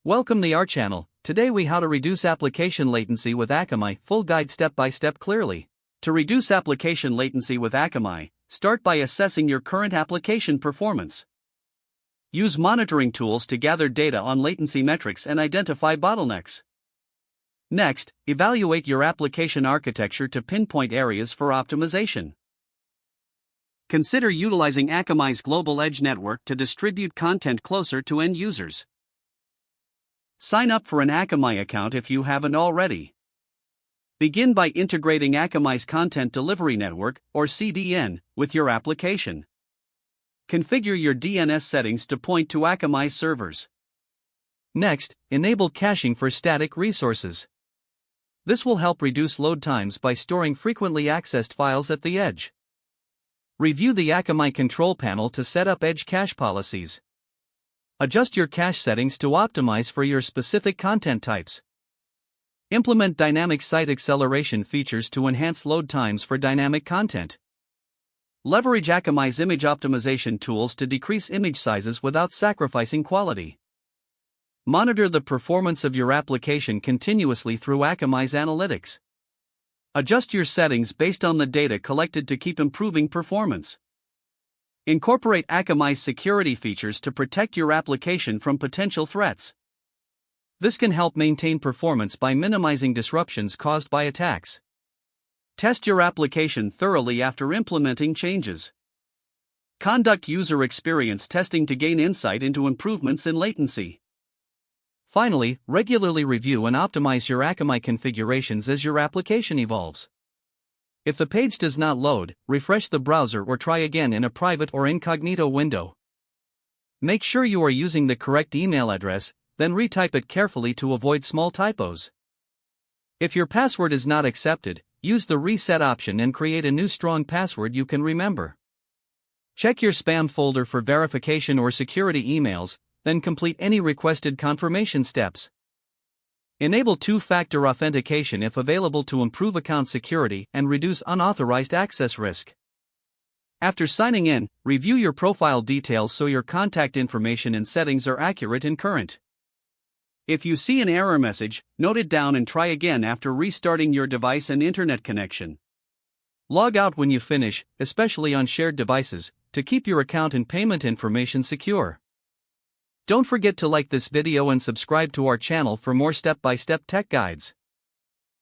Welcome to our channel. Today we how to reduce application latency with Akamai, full guide step by step clearly. To reduce application latency with Akamai, start by assessing your current application performance. Use monitoring tools to gather data on latency metrics and identify bottlenecks. Next, evaluate your application architecture to pinpoint areas for optimization. Consider utilizing Akamai's global edge network to distribute content closer to end users. Sign up for an Akamai account if you haven't already. Begin by integrating Akamai's Content Delivery Network, or CDN, with your application. Configure your DNS settings to point to Akamai's servers. Next, enable caching for static resources. This will help reduce load times by storing frequently accessed files at the edge. Review the Akamai control panel to set up edge cache policies. Adjust your cache settings to optimize for your specific content types. Implement dynamic site acceleration features to enhance load times for dynamic content. Leverage Akamai's image optimization tools to decrease image sizes without sacrificing quality. Monitor the performance of your application continuously through Akamai's analytics. Adjust your settings based on the data collected to keep improving performance. Incorporate Akamai's security features to protect your application from potential threats. This can help maintain performance by minimizing disruptions caused by attacks. Test your application thoroughly after implementing changes. Conduct user experience testing to gain insight into improvements in latency. Finally, regularly review and optimize your Akamai configurations as your application evolves. If the page does not load, refresh the browser or try again in a private or incognito window. Make sure you are using the correct email address, then retype it carefully to avoid small typos. If your password is not accepted, use the reset option and create a new strong password you can remember. Check your spam folder for verification or security emails, then complete any requested confirmation steps. Enable two-factor authentication if available to improve account security and reduce unauthorized access risk. After signing in, review your profile details so your contact information and settings are accurate and current. If you see an error message, note it down and try again after restarting your device and internet connection. Log out when you finish, especially on shared devices, to keep your account and payment information secure. Don't forget to like this video and subscribe to our channel for more step-by-step tech guides.